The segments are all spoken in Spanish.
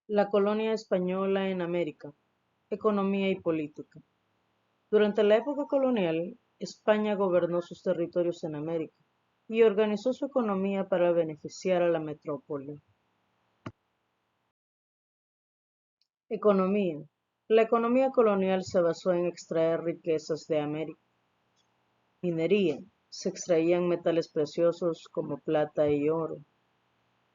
La colonia española en América, economía y política. Durante la época colonial, España gobernó sus territorios en América y organizó su economía para beneficiar a la metrópoli. Economía. La economía colonial se basó en extraer riquezas de América. Minería. Se extraían metales preciosos como plata y oro.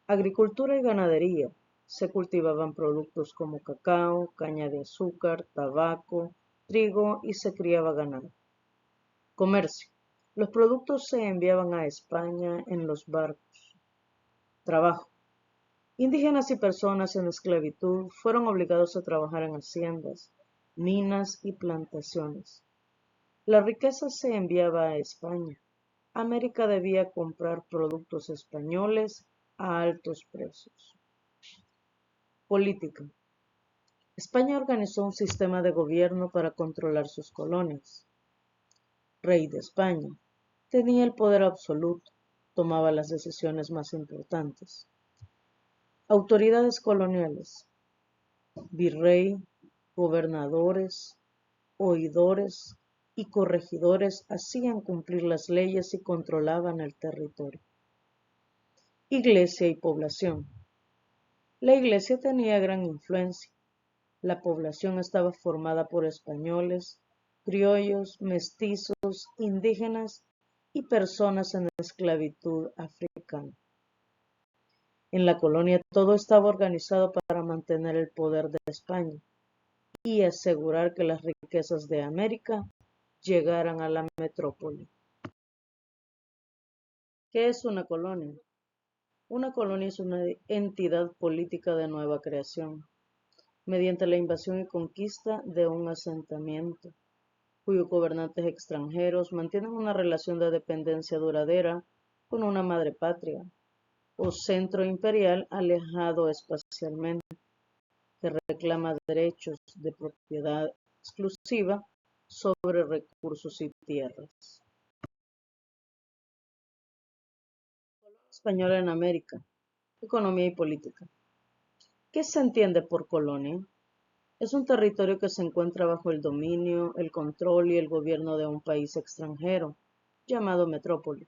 Agricultura y ganadería. Se cultivaban productos como cacao, caña de azúcar, tabaco, trigo y se criaba ganado. Comercio. Los productos se enviaban a España en los barcos. Trabajo. Indígenas y personas en esclavitud fueron obligados a trabajar en haciendas, minas y plantaciones. La riqueza se enviaba a España. América debía comprar productos españoles a altos precios. Política. España organizó un sistema de gobierno para controlar sus colonias. Rey de España. Tenía el poder absoluto, tomaba las decisiones más importantes. Autoridades coloniales. Virrey, gobernadores, oidores y corregidores hacían cumplir las leyes y controlaban el territorio. Iglesia y población. La iglesia tenía gran influencia. La población estaba formada por españoles, criollos, mestizos, indígenas y personas en esclavitud africana. En la colonia todo estaba organizado para mantener el poder de España y asegurar que las riquezas de América llegaran a la metrópoli. ¿Qué es una colonia? Una colonia es una entidad política de nueva creación, mediante la invasión y conquista de un asentamiento, cuyos gobernantes extranjeros mantienen una relación de dependencia duradera con una madre patria o centro imperial alejado espacialmente, que reclama derechos de propiedad exclusiva sobre recursos y tierras. Española en América, economía y política. ¿Qué se entiende por colonia? Es un territorio que se encuentra bajo el dominio, el control y el gobierno de un país extranjero, llamado metrópoli.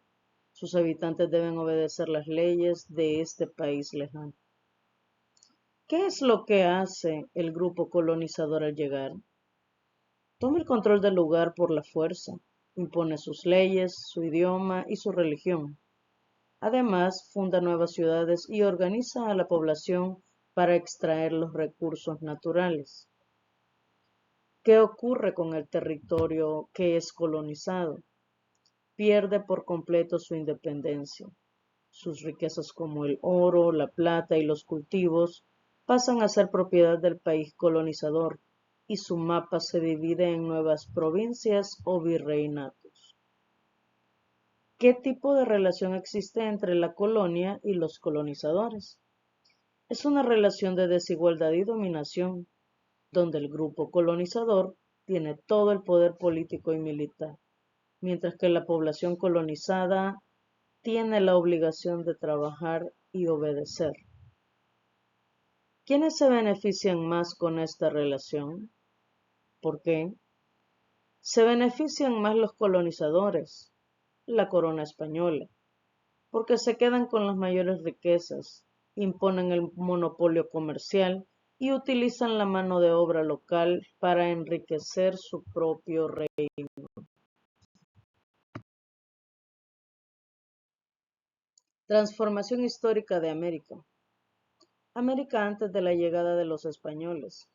Sus habitantes deben obedecer las leyes de este país lejano. ¿Qué es lo que hace el grupo colonizador al llegar? Toma el control del lugar por la fuerza, impone sus leyes, su idioma y su religión. Además, funda nuevas ciudades y organiza a la población para extraer los recursos naturales. ¿Qué ocurre con el territorio que es colonizado? Pierde por completo su independencia. Sus riquezas como el oro, la plata y los cultivos pasan a ser propiedad del país colonizador y su mapa se divide en nuevas provincias o virreinatos. ¿Qué tipo de relación existe entre la colonia y los colonizadores? Es una relación de desigualdad y dominación, donde el grupo colonizador tiene todo el poder político y militar, mientras que la población colonizada tiene la obligación de trabajar y obedecer. ¿Quiénes se benefician más con esta relación? ¿Por qué? Se benefician más los colonizadores, la corona española, porque se quedan con las mayores riquezas, imponen el monopolio comercial y utilizan la mano de obra local para enriquecer su propio reino. Transformación histórica de América. América antes de la llegada de los españoles.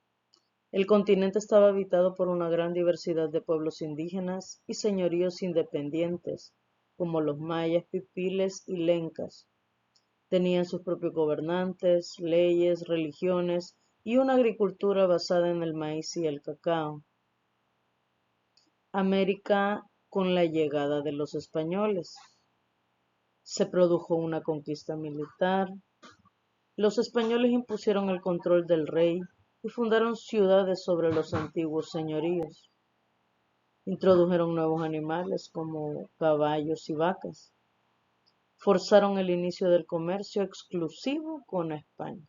El continente estaba habitado por una gran diversidad de pueblos indígenas y señoríos independientes, como los mayas, pipiles y lencas. Tenían sus propios gobernantes, leyes, religiones y una agricultura basada en el maíz y el cacao. América con la llegada de los españoles. Se produjo una conquista militar. Los españoles impusieron el control del rey y fundaron ciudades sobre los antiguos señoríos. Introdujeron nuevos animales como caballos y vacas. Forzaron el inicio del comercio exclusivo con España.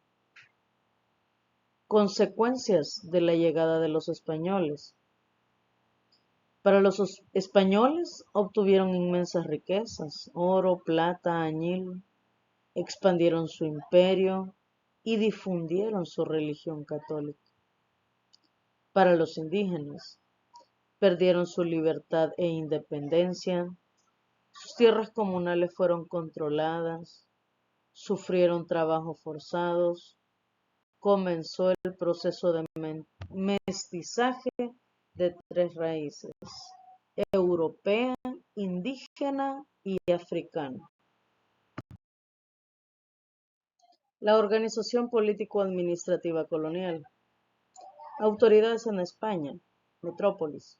Consecuencias de la llegada de los españoles. Para los españoles obtuvieron inmensas riquezas, oro, plata, añil, expandieron su imperio y difundieron su religión católica. Para los indígenas, perdieron su libertad e independencia, sus tierras comunales fueron controladas, sufrieron trabajos forzados, comenzó el proceso de mestizaje de tres raíces: europea, indígena y africana. La organización político-administrativa colonial. Autoridades en España, metrópolis.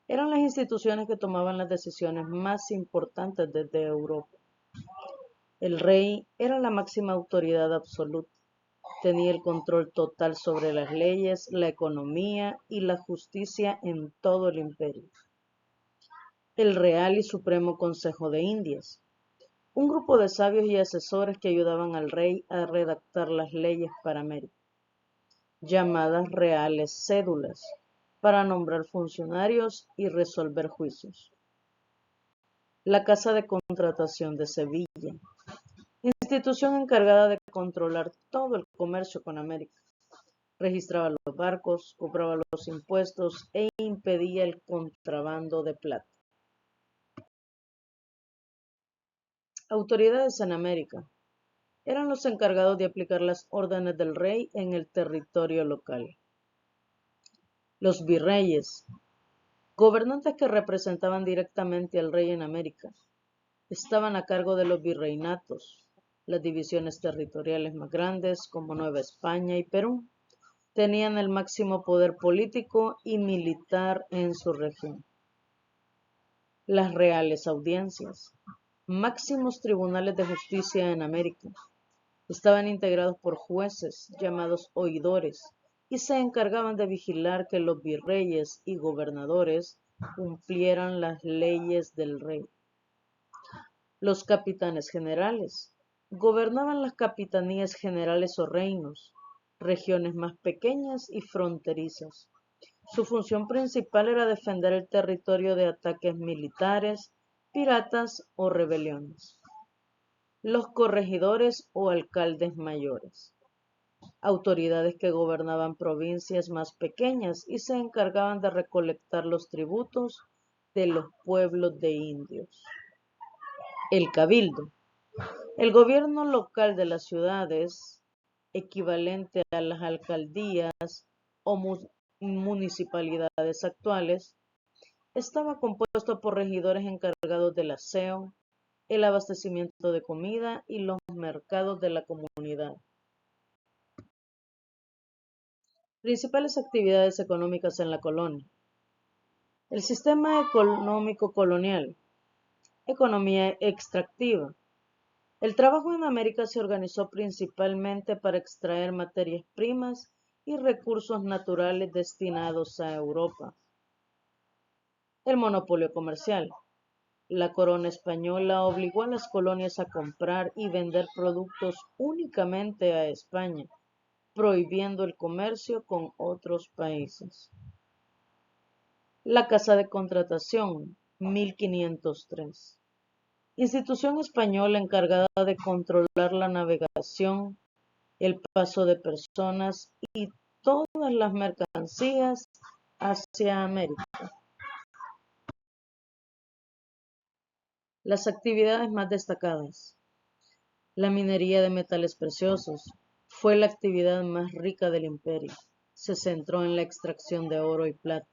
Eran las instituciones que tomaban las decisiones más importantes desde Europa. El rey era la máxima autoridad absoluta. Tenía el control total sobre las leyes, la economía y la justicia en todo el imperio. El Real y Supremo Consejo de Indias, un grupo de sabios y asesores que ayudaban al rey a redactar las leyes para América, llamadas reales cédulas, para nombrar funcionarios y resolver juicios. La Casa de Contratación de Sevilla, institución encargada de controlar todo el comercio con América. Registraba los barcos, cobraba los impuestos e impedía el contrabando de plata. Autoridades en América. Eran los encargados de aplicar las órdenes del rey en el territorio local. Los virreyes, gobernantes que representaban directamente al rey en América, estaban a cargo de los virreinatos, las divisiones territoriales más grandes como Nueva España y Perú. Tenían el máximo poder político y militar en su región. Las reales audiencias, máximos tribunales de justicia en América, estaban integrados por jueces llamados oidores y se encargaban de vigilar que los virreyes y gobernadores cumplieran las leyes del rey. Los capitanes generales gobernaban las capitanías generales o reinos, regiones más pequeñas y fronterizas. Su función principal era defender el territorio de ataques militares, piratas o rebeliones. Los corregidores o alcaldes mayores, autoridades que gobernaban provincias más pequeñas y se encargaban de recolectar los tributos de los pueblos de indios. El cabildo, el gobierno local de las ciudades, equivalente a las alcaldías o municipalidades actuales, estaba compuesto por regidores encargados del aseo, el abastecimiento de comida y los mercados de la comunidad. Principales actividades económicas en la colonia. El sistema económico colonial. Economía extractiva. El trabajo en América se organizó principalmente para extraer materias primas y recursos naturales destinados a Europa. El monopolio comercial. La corona española obligó a las colonias a comprar y vender productos únicamente a España, prohibiendo el comercio con otros países. La Casa de Contratación, 1503. Institución española encargada de controlar la navegación, el paso de personas y todas las mercancías hacia América. Las actividades más destacadas. La minería de metales preciosos fue la actividad más rica del imperio. Se centró en la extracción de oro y plata.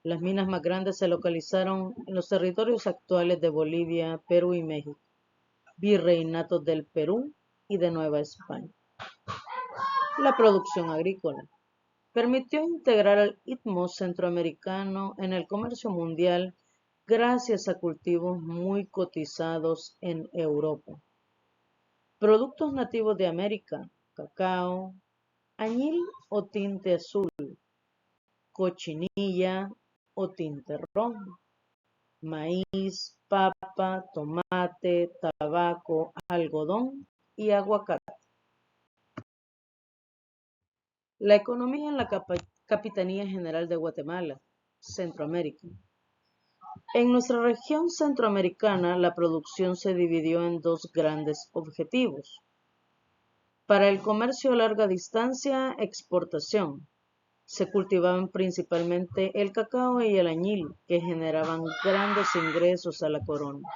Las minas más grandes se localizaron en los territorios actuales de Bolivia, Perú y México, virreinatos del Perú y de Nueva España. La producción agrícola permitió integrar al istmo centroamericano en el comercio mundial gracias a cultivos muy cotizados en Europa. Productos nativos de América: cacao, añil o tinte azul, cochinilla o tinte rojo, maíz, papa, tomate, tabaco, algodón y aguacate. La economía en la Capitanía General de Guatemala, Centroamérica. En nuestra región centroamericana, la producción se dividió en dos grandes objetivos. Para el comercio a larga distancia, exportación. Se cultivaban principalmente el cacao y el añil, que generaban grandes ingresos a la corona.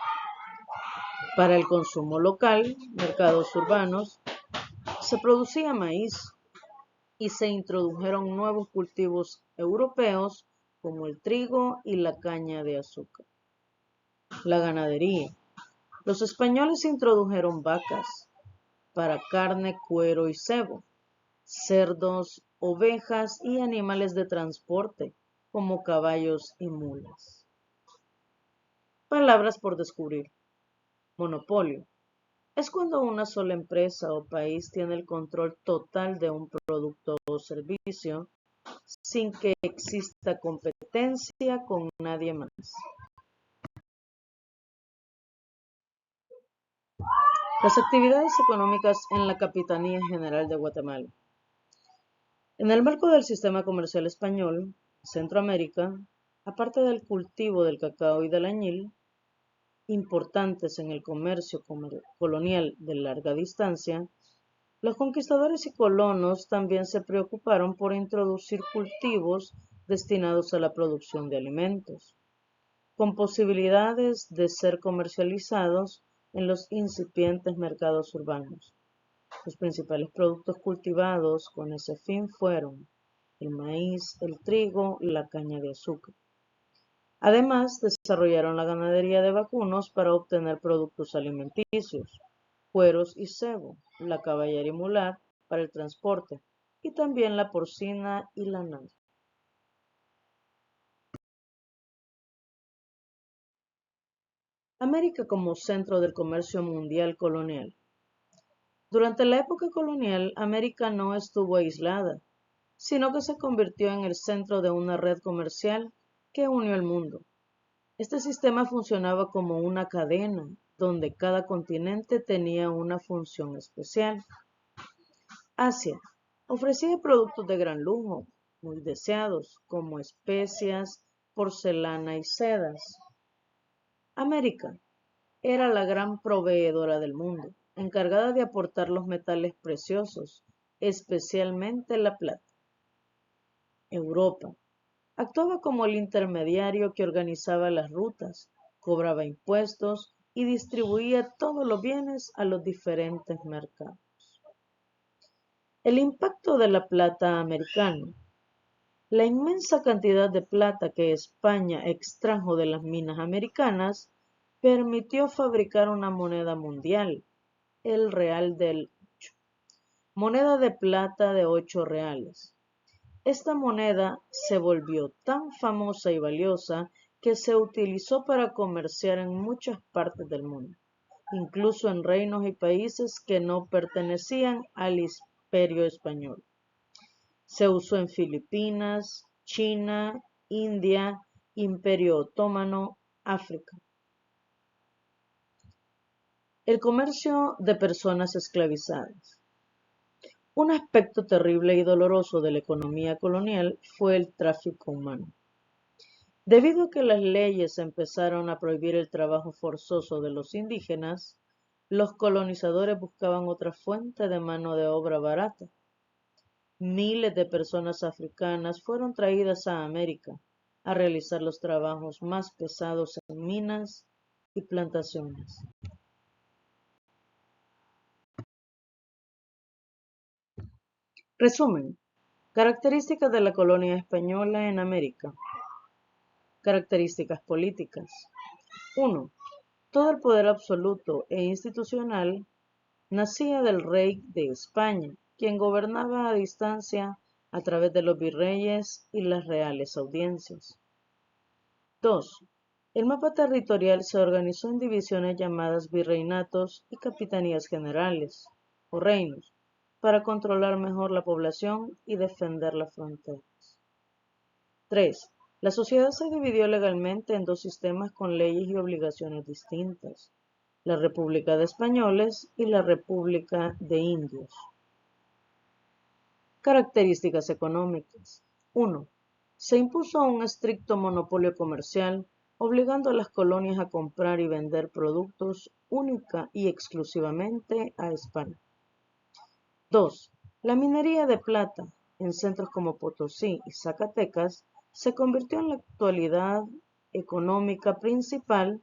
Para el consumo local, mercados urbanos, se producía maíz y se introdujeron nuevos cultivos europeos como el trigo y la caña de azúcar. La ganadería. Los españoles introdujeron vacas para carne, cuero y cebo, cerdos, ovejas y animales de transporte como caballos y mulas. Palabras por descubrir. Monopolio. Es cuando una sola empresa o país tiene el control total de un producto o servicio sin que exista competencia con nadie más. Las actividades económicas en la Capitanía General de Guatemala. En el marco del sistema comercial español, Centroamérica, aparte del cultivo del cacao y del añil, importantes en el comercio colonial de larga distancia, los conquistadores y colonos también se preocuparon por introducir cultivos destinados a la producción de alimentos, con posibilidades de ser comercializados en los incipientes mercados urbanos. Los principales productos cultivados con ese fin fueron el maíz, el trigo y la caña de azúcar. Además, desarrollaron la ganadería de vacunos para obtener productos alimenticios, cueros y cebo, la caballería mular para el transporte y también la porcina y la lanar. América como centro del comercio mundial colonial. Durante la época colonial, América no estuvo aislada, sino que se convirtió en el centro de una red comercial que unió el mundo. Este sistema funcionaba como una cadena, donde cada continente tenía una función especial. Asia ofrecía productos de gran lujo, muy deseados, como especias, porcelana y sedas. América era la gran proveedora del mundo, encargada de aportar los metales preciosos, especialmente la plata. Europa actuaba como el intermediario que organizaba las rutas, cobraba impuestos y distribuía todos los bienes a los diferentes mercados. El impacto de la plata americana. La inmensa cantidad de plata que España extrajo de las minas americanas permitió fabricar una moneda mundial, el real del 8, moneda de plata de 8 reales. Esta moneda se volvió tan famosa y valiosa que se utilizó para comerciar en muchas partes del mundo, incluso en reinos y países que no pertenecían al Imperio español. Se usó en Filipinas, China, India, Imperio Otomano, África. El comercio de personas esclavizadas. Un aspecto terrible y doloroso de la economía colonial fue el tráfico humano. Debido a que las leyes empezaron a prohibir el trabajo forzoso de los indígenas, los colonizadores buscaban otra fuente de mano de obra barata. Miles de personas africanas fueron traídas a América a realizar los trabajos más pesados en minas y plantaciones. Resumen. Características de la colonia española en América. Características políticas. 1. Todo el poder absoluto e institucional nacía del rey de España, quien gobernaba a distancia a través de los virreyes y las reales audiencias. 2. El mapa territorial se organizó en divisiones llamadas virreinatos y capitanías generales, o reinos, para controlar mejor la población y defender las fronteras. 3. La sociedad se dividió legalmente en dos sistemas con leyes y obligaciones distintas: la República de Españoles y la República de Indios. Características económicas. 1. Se impuso un estricto monopolio comercial, obligando a las colonias a comprar y vender productos única y exclusivamente a España. 2. La minería de plata en centros como Potosí y Zacatecas se convirtió en la actualidad económica principal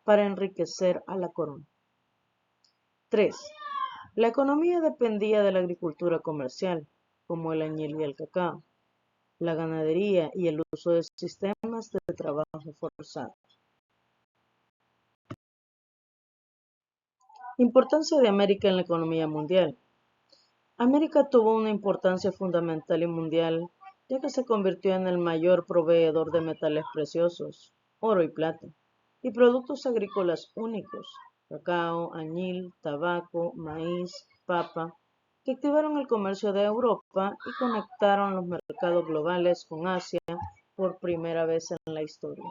para enriquecer a la corona. 3. La economía dependía de la agricultura comercial, como el añil y el cacao, la ganadería y el uso de sistemas de trabajo forzado. Importancia de América en la economía mundial. América tuvo una importancia fundamental y mundial, ya que se convirtió en el mayor proveedor de metales preciosos, oro y plata, y productos agrícolas únicos, cacao, añil, tabaco, maíz, papa, que activaron el comercio de Europa y conectaron los mercados globales con Asia por primera vez en la historia.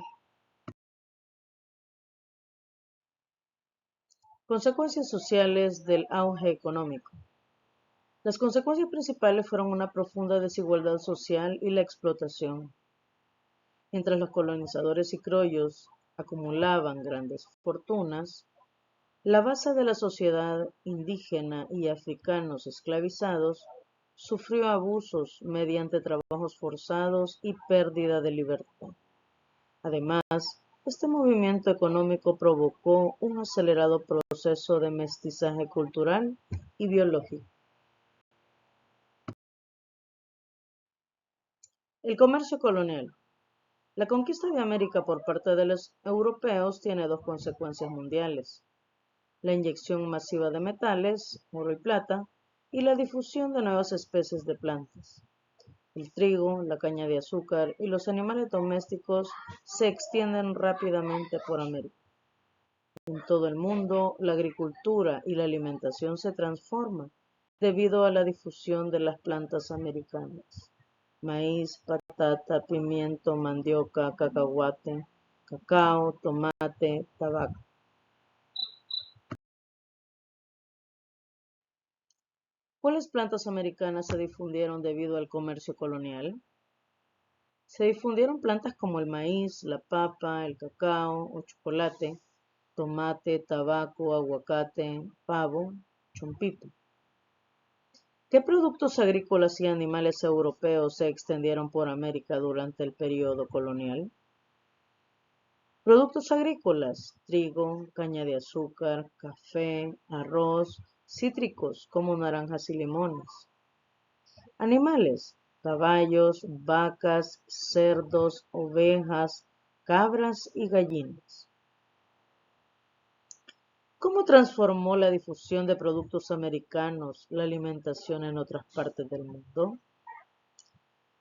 Consecuencias sociales del auge económico. Las consecuencias principales fueron una profunda desigualdad social y la explotación. Mientras los colonizadores y criollos acumulaban grandes fortunas, la base de la sociedad indígena y africanos esclavizados sufrió abusos mediante trabajos forzados y pérdida de libertad. Además, este movimiento económico provocó un acelerado proceso de mestizaje cultural y biológico. El comercio colonial. La conquista de América por parte de los europeos tiene dos consecuencias mundiales: la inyección masiva de metales, oro y plata, y la difusión de nuevas especies de plantas. El trigo, la caña de azúcar y los animales domésticos se extienden rápidamente por América. En todo el mundo, la agricultura y la alimentación se transforman debido a la difusión de las plantas americanas: maíz, patata, pimiento, mandioca, cacahuate, cacao, tomate, tabaco. ¿Cuáles plantas americanas se difundieron debido al comercio colonial? Se difundieron plantas como el maíz, la papa, el cacao o chocolate, tomate, tabaco, aguacate, pavo, chompito. ¿Qué productos agrícolas y animales europeos se extendieron por América durante el período colonial? Productos agrícolas: trigo, caña de azúcar, café, arroz, cítricos como naranjas y limones. Animales: caballos, vacas, cerdos, ovejas, cabras y gallinas. ¿Cómo transformó la difusión de productos americanos la alimentación en otras partes del mundo?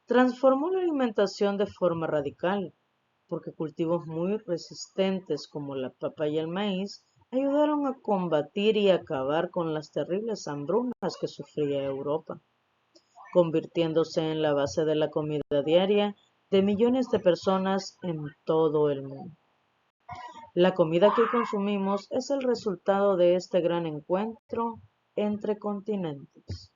Transformó la alimentación de forma radical, porque cultivos muy resistentes como la papa y el maíz ayudaron a combatir y acabar con las terribles hambrunas que sufría Europa, convirtiéndose en la base de la comida diaria de millones de personas en todo el mundo. La comida que consumimos es el resultado de este gran encuentro entre continentes.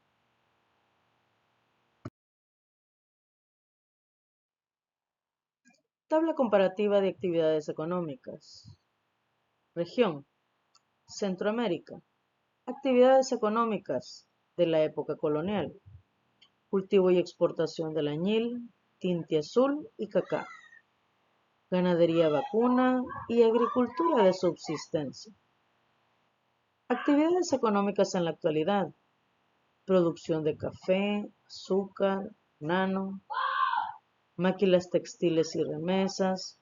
Tabla comparativa de actividades económicas. Región: Centroamérica. Actividades económicas de la época colonial: cultivo y exportación del añil, tinte azul y cacao, ganadería vacuna y agricultura de subsistencia. Actividades económicas en la actualidad: producción de café, azúcar, banano, máquinas textiles y remesas,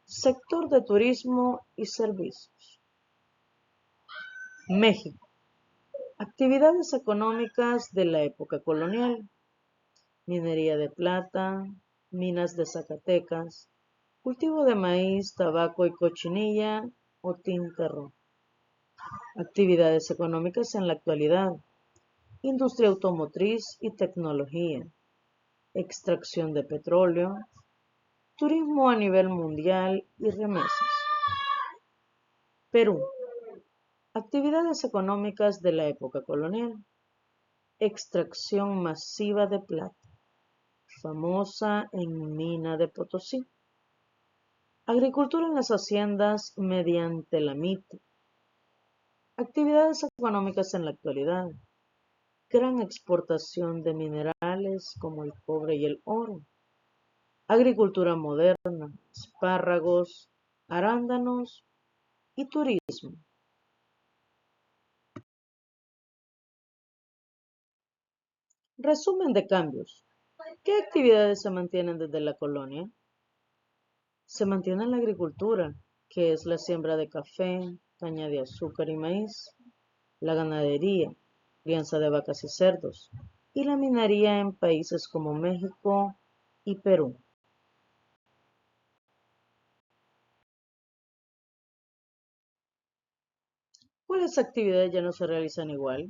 sector de turismo y servicios. México. Actividades económicas de la época colonial: minería de plata, minas de Zacatecas, cultivo de maíz, tabaco y cochinilla o tinte rojo. Actividades económicas en la actualidad: industria automotriz y tecnología, extracción de petróleo, turismo a nivel mundial y remesas. Perú. Actividades económicas de la época colonial: Extracción masiva de plata, famosa en Mina de Potosí. Agricultura en las haciendas mediante la mita. Actividades económicas en la actualidad. Gran exportación de minerales como el cobre y el oro. Agricultura moderna, espárragos, arándanos y turismo. Resumen de cambios. ¿Qué actividades se mantienen desde la colonia? Se mantiene la agricultura, que es la siembra de café, caña de azúcar y maíz, la ganadería, crianza de vacas y cerdos, y la minería en países como México y Perú. ¿Cuáles actividades ya no se realizan igual?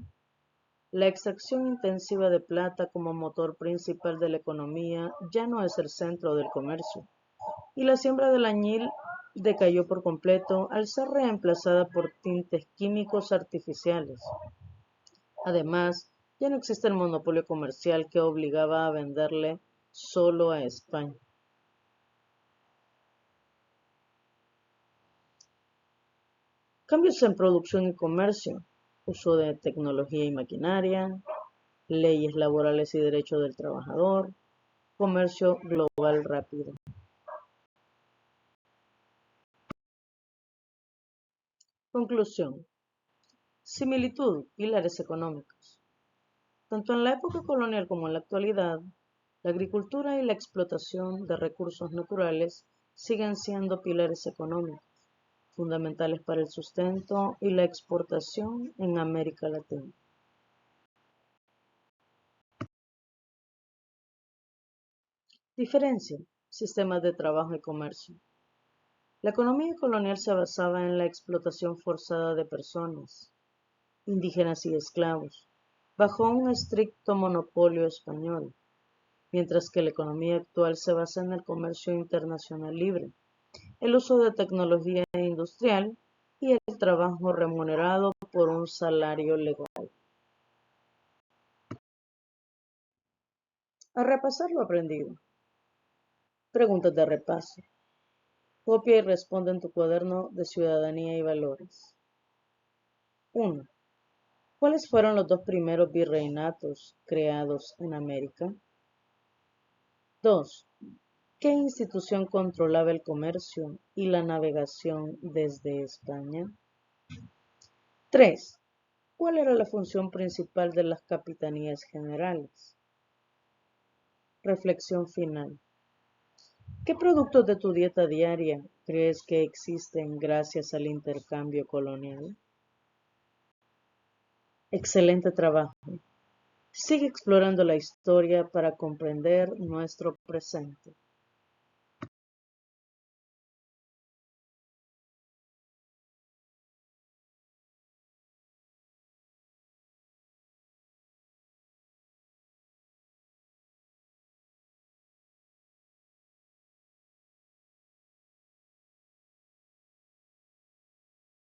La extracción intensiva de plata como motor principal de la economía ya no es el centro del comercio, y la siembra del añil decayó por completo al ser reemplazada por tintes químicos artificiales. Además, ya no existe el monopolio comercial que obligaba a venderle solo a España. Cambios en producción y comercio, uso de tecnología y maquinaria, leyes laborales y derechos del trabajador, comercio global rápido. Conclusión. Similitud, pilares económicos. Tanto en la época colonial como en la actualidad, la agricultura y la explotación de recursos naturales siguen siendo pilares económicos, fundamentales para el sustento y la exportación en América Latina. Diferencia: sistemas de trabajo y comercio. La economía colonial se basaba en la explotación forzada de personas, indígenas y esclavos, bajo un estricto monopolio español, mientras que la economía actual se basa en el comercio internacional libre, el uso de tecnología industrial y el trabajo remunerado por un salario legal. A repasar lo aprendido. Preguntas de repaso. Copia y responde en tu cuaderno de Ciudadanía y Valores. 1. ¿Cuáles fueron los dos primeros virreinatos creados en América? 2. ¿Qué institución controlaba el comercio y la navegación desde España? 3. ¿Cuál era la función principal de las capitanías generales? Reflexión final. ¿Qué productos de tu dieta diaria crees que existen gracias al intercambio colonial? Excelente trabajo. Sigue explorando la historia para comprender nuestro presente.